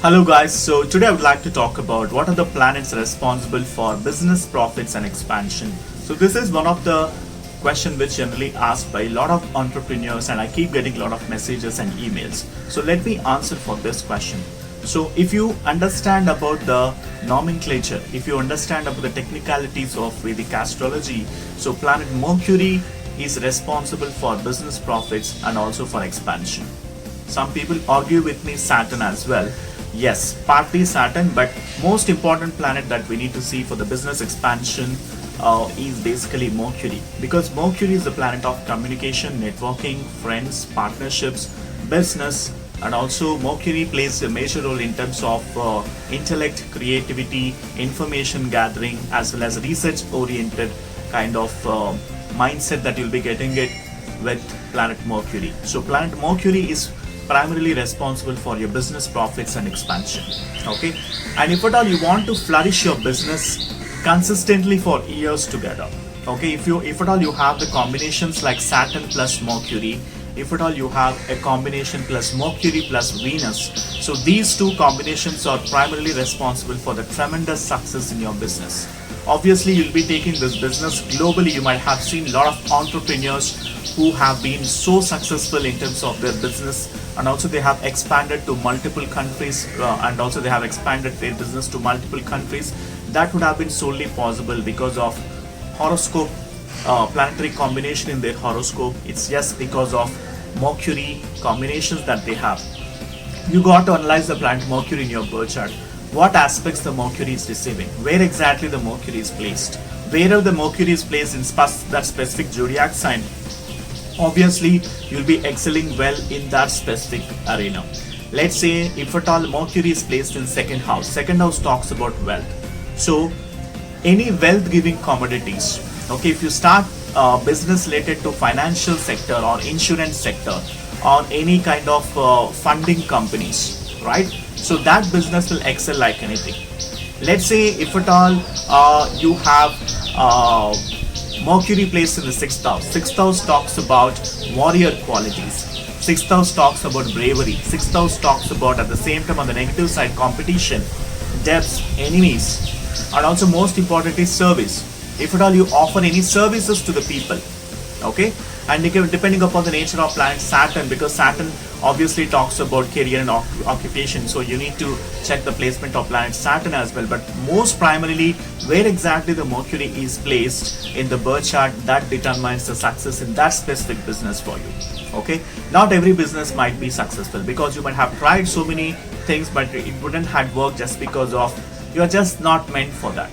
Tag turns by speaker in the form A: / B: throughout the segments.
A: Hello guys, so today I would like to talk about what are the planets responsible for business profits and expansion. So this is one of the question which generally asked by a lot of entrepreneurs and I keep getting a lot of messages and emails. So let me answer for this question. So if you understand about the nomenclature, if you understand about the technicalities of Vedic astrology, so planet Mercury is responsible for business profits and also for expansion. Some people argue with me Saturn as well. Yes, partly Saturn, but most important planet that we need to see for the business expansion is basically Mercury, because Mercury is the planet of communication, networking, friends, partnerships, business, and also Mercury plays a major role in terms of intellect, creativity, information gathering, as well as research oriented kind of mindset that you'll be getting it with planet Mercury. So planet Mercury is primarily responsible for your business profits and expansion. Okay, and if at all you want to flourish your business consistently for years together, okay, if at all you have the combinations like Saturn plus Mercury, if at all you have a combination plus Mercury plus Venus, so these two combinations are primarily responsible for the tremendous success in your business. Obviously you'll be taking this business globally. You might have seen a lot of entrepreneurs who have been so successful in terms of their business, and also they have expanded to multiple countries, and also they have expanded their business to multiple countries. That would have been solely possible because of horoscope, planetary combination in their horoscope. It's just because of Mercury combinations that they have. You got to analyze the planet Mercury in your birth chart. What aspects the Mercury is receiving, where exactly the Mercury is placed, wherever the Mercury is placed in that specific zodiac sign, obviously you'll be excelling well in that specific arena. Let's say if at all Mercury is placed in second house talks about wealth. So any wealth giving commodities, okay, if you start business related to financial sector or insurance sector or any kind of funding companies, right, so that business will excel like anything. Let's say if at all you have Mercury placed in the sixth house. Sixth house talks about warrior qualities. Sixth house talks about bravery. Sixth house talks about, at the same time, on the negative side, competition, debts, enemies, and also most importantly, service. If at all you offer any services to the people, okay, and depending upon the nature of planet Saturn, because Saturn obviously talks about career and occupation, so you need to check the placement of planet Saturn as well. But most primarily, where exactly the Mercury is placed in the birth chart, that determines the success in that specific business for you. Okay, not every business might be successful because you might have tried so many things, but it wouldn't have worked just because of you are just not meant for that.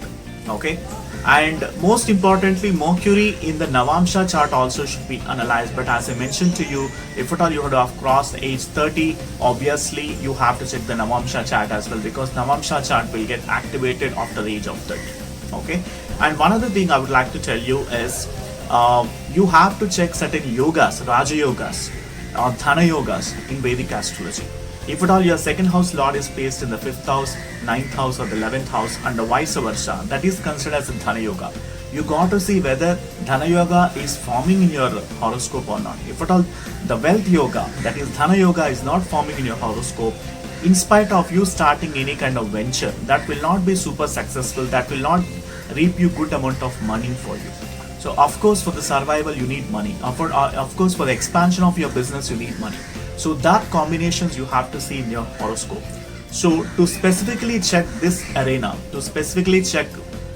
A: Okay, and most importantly, Mercury in the Navamsha chart also should be analyzed. But as I mentioned to you, if at all you would have crossed age 30, obviously you have to check the Navamsha chart as well, because Navamsha chart will get activated after the age of 30. Okay, and one other thing I would like to tell you is you have to check certain yogas, Raja yogas or Dhana yogas in Vedic astrology. If at all your second house lord is placed in the 5th house, 9th house or the 11th house and vice versa, that is considered as a Dhana Yoga. You got to see whether Dhana Yoga is forming in your horoscope or not. If at all the Wealth Yoga, that is Dhana Yoga, is not forming in your horoscope, in spite of you starting any kind of venture, that will not be super successful, that will not reap you good amount of money for you. So of course for the survival you need money. Of course for the expansion of your business you need money. So that combinations you have to see in your horoscope. So to specifically check this arena, to specifically check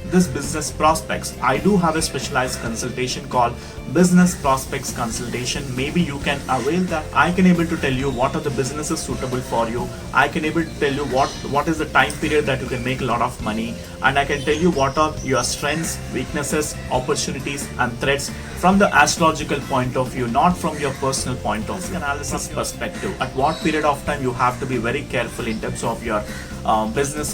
A: this business prospects, I do have a specialized consultation called Business Prospects Consultation. Maybe you can avail that. I can able to tell you what are the businesses suitable for you. I can able to tell you what is the time period that you can make a lot of money, and I can tell you what are your strengths, weaknesses, opportunities and threats from the astrological point of view, not from your personal point of view. Analysis perspective, at what period of time you have to be very careful in terms of your business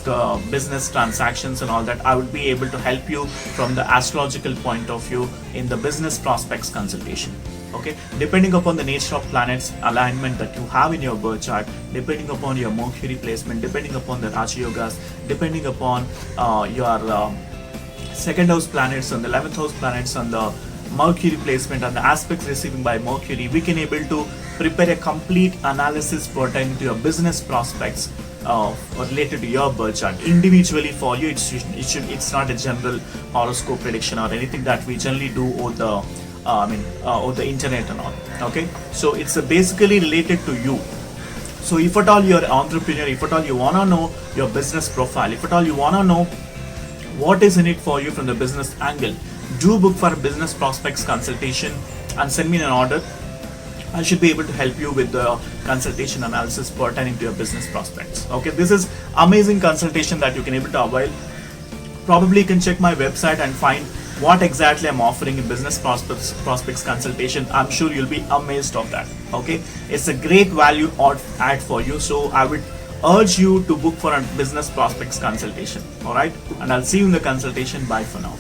A: transactions and all that. I would be able to help you from the astrological point of view in the business prospects consultation. Okay, depending upon the nature of planets alignment that you have in your birth chart, depending upon your Mercury placement, depending upon the Raja yogas, depending upon your second house planets and the 11th house planets and the Mercury placement and the aspects receiving by Mercury, we can able to prepare a complete analysis pertaining to your business prospects related to your birth chart individually for you. It's not a general horoscope prediction or anything that we generally do over the over the internet and all. Okay, so it's basically related to you. So if at all you're an entrepreneur, if at all you wanna know your business profile, if at all you wanna know what is in it for you from the business angle, do book for a business prospects consultation and send me an order. I should be able to help you with the consultation analysis pertaining to your business prospects. Okay, this is amazing consultation that you can able to avail. Probably you can check my website and find what exactly I'm offering in business prospects consultation. I'm sure you'll be amazed of that. Okay, it's a great value add for you. So I would urge you to book for a business prospects consultation. All right, and I'll see you in the consultation. Bye for now.